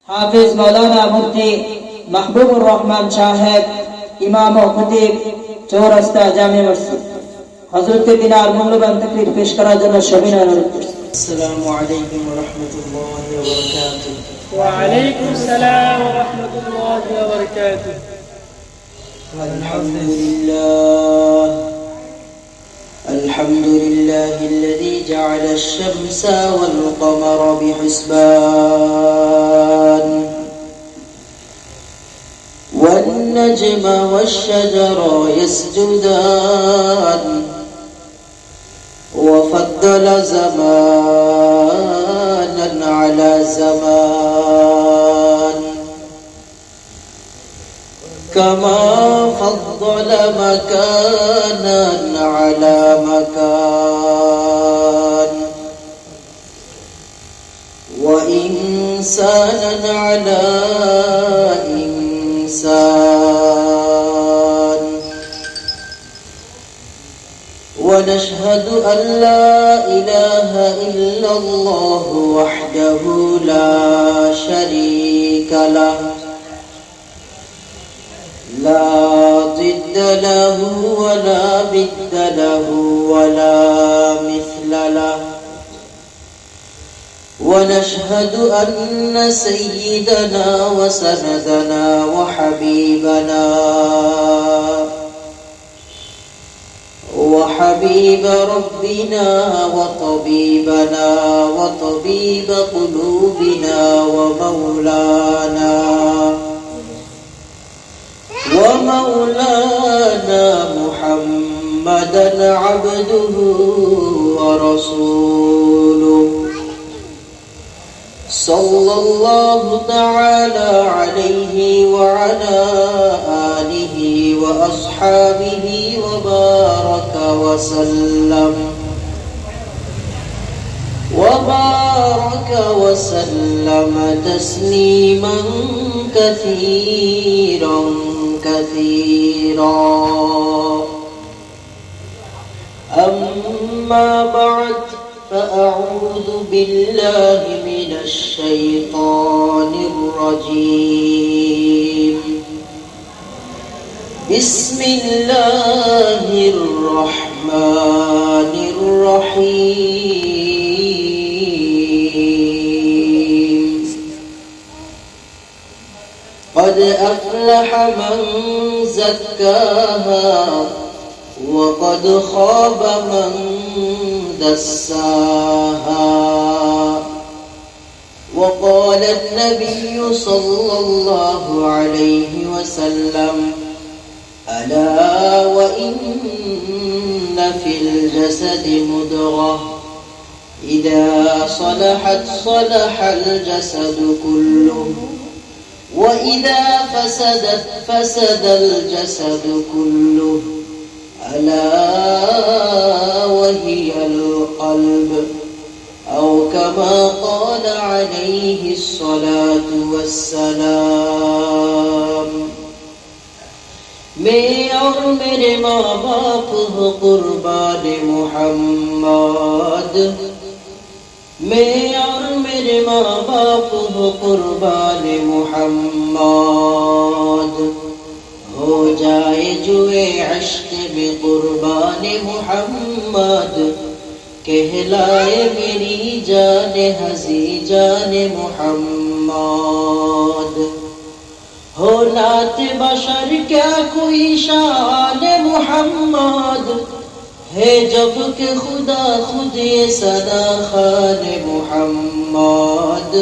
हाफिज मौलाना मुफ्ती महबूबुर रहमान साहेब इमाम व खतीब चौरास्ता जामे मस्जिद हजरत के दिनार मूल्यवान तकरीर पेश कराর জন্য সবিনয় অনুরোধ করছি। আসসালামু আলাইকুম ওয়া রাহমাতুল্লাহি ওয়া বারাকাতুহু। ওয়া আলাইকুম আসসালাম ওয়া রাহমাতুল্লাহি ওয়া বারাকাতুহু। الحمد لله الذي جعل الشمس والقمر بحسبان والنجم والشجر يسجدان وفضل زمانا على زمان كما فضل مكانا على مكان وإنسانا على إنسان ونشهد أن لا إله إلا الله وحده لا شريك له لا ضد له ولا بد له ولا مثل له ونشهد أن سيدنا وسندنا وحبيب ربنا وطبيبنا وطبيب قلوبنا ومولانا محمدا عبده ورسوله صلى الله تعالى عليه وعلى آله وأصحابه وبارك وسلم تسليما كثيرا أما بعد فأعوذ بالله من الشيطان الرجيم بسم الله الرحمن الرحيم قد أفلح من زكاها وقد خاب من دساها وقال النبي صلى الله عليه وسلم ألا وإن في الجسد مضغة إذا صلحت صلح الجسد كله وإذا فسدت فسد الجسد كله ألا وهي القلب أو كما قال عليه الصلاة والسلام मैं और मेरे माँ बाप हो कुर्बान मोहम्मद मैं और मेरे माँ बाप हो कुर्बान मोहम्मद हो जाए जुए इश्क में कुर्बान मोहम्मद कहलाए मेरी जान हसी जान मोहम्मद हो नात बशर क्या कोई शान मोहम्मद है जब के खुदा खुद ये सदा खान मोहम्मद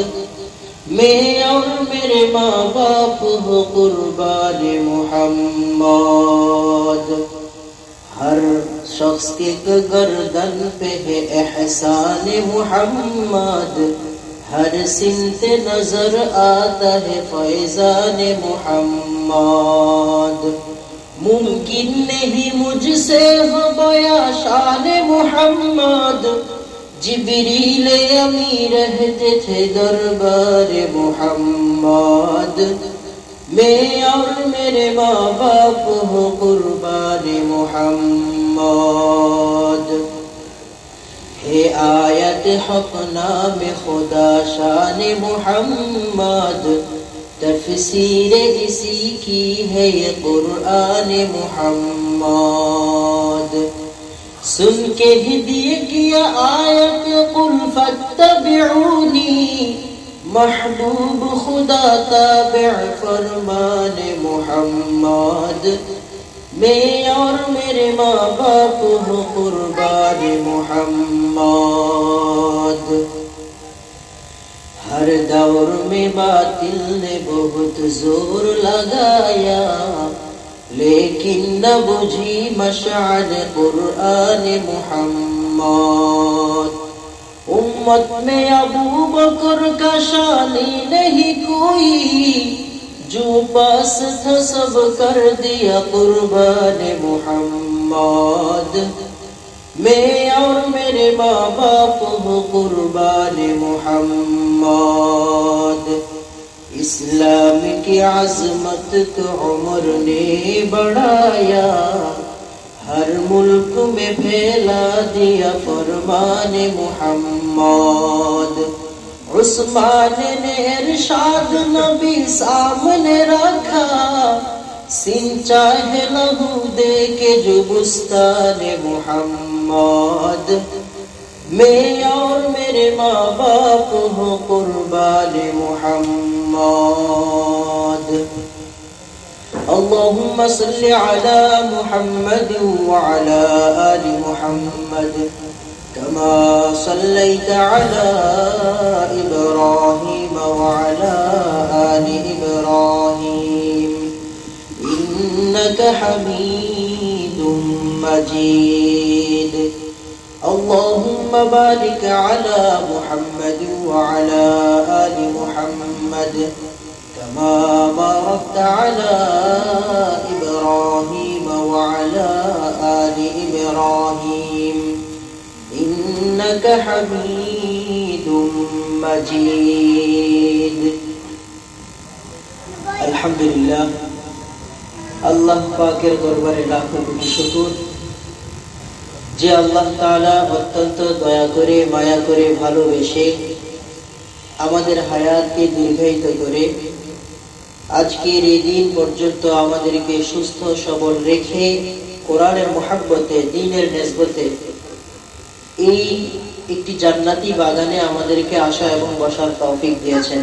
मैं और मेरे माँ बाप हो कुर्बान मोहम्मद हर शख्स के गर्दन पे है एहसान मोहम्मद हर सिमत नजर आता है फैजान मोहम्मद मुमकिन नहीं मुझसे हो बया शान मोहम्मद जिब्रील अमी रहते थे दरबार मोहम्मद मैं और मेरे माँ बाप हो कुर्बान मोहम्मद ये आयत हक नाम खुदा शान मुहम्मद, तफसीर इसी की है ये कुरान मुहम्मद। सुन के हिदिए किया आयत कुल फत्तबिऊनी, महबूब खुदा ताबिअ फरमान मुहम्मद। मैं और मेरे माँ बाप हो कुर्बान मुहम्मद। हर दौर में बातिल ने बहुत जोर लगाया, लेकिन न बुझी मशाल कुरान मुहम्मद। उम्मत में अबू बकर का शानी नहीं कोई, जो पास था सब कर दिया कुर्बान मुहम्मद। मैं और मेरे माँ बाप हो कुर्बान मुहम्मद। इस्लाम की अज़मत को उमर ने बढ़ाया, हर मुल्क में फैला दिया फरमान मुहम्मद। उस्मान ने इरशाद नबी सामने रखा, सिंचा है लहू दे के जो बुस्तान मुहम्मद। मैं और मेरे माँ बाप हो कुर्बान मुहम्मद। अल्लाहुम्मा सल्लि अला मुहम्मद व अला आलि मुहम्मद, कमा सल्लैता अला इब्राहीम व अला आलि इब्राहीम, इन्नका हमीदुम मजीद। अल्लाहुम्मा बारिक अला मुहम्मद व अला आलि मुहम्मद, कमा बारकता अला इब्राहीम व अला आलि इब्राहीम, इन्नका हमीदुम मजीद। अल्हम्दुलिल्लाह, আল্লাহ পাকের দরবারে লাখো কোটি শুকর যে আল্লাহ তাআলা অত্যন্ত দয়া করে মায়া করে ভালোবেসে আমাদের হায়াতকে দীর্ঘায়িত করে আজকের এই দিন পর্যন্ত আমাদেরকে সুস্থ সবল রেখে কোরআনের মহব্বতে দ্বীনের নিসবতে এই একটি জান্নাতি বাগানে আমাদেরকে আসা এবং বসার তৌফিক দিয়েছেন।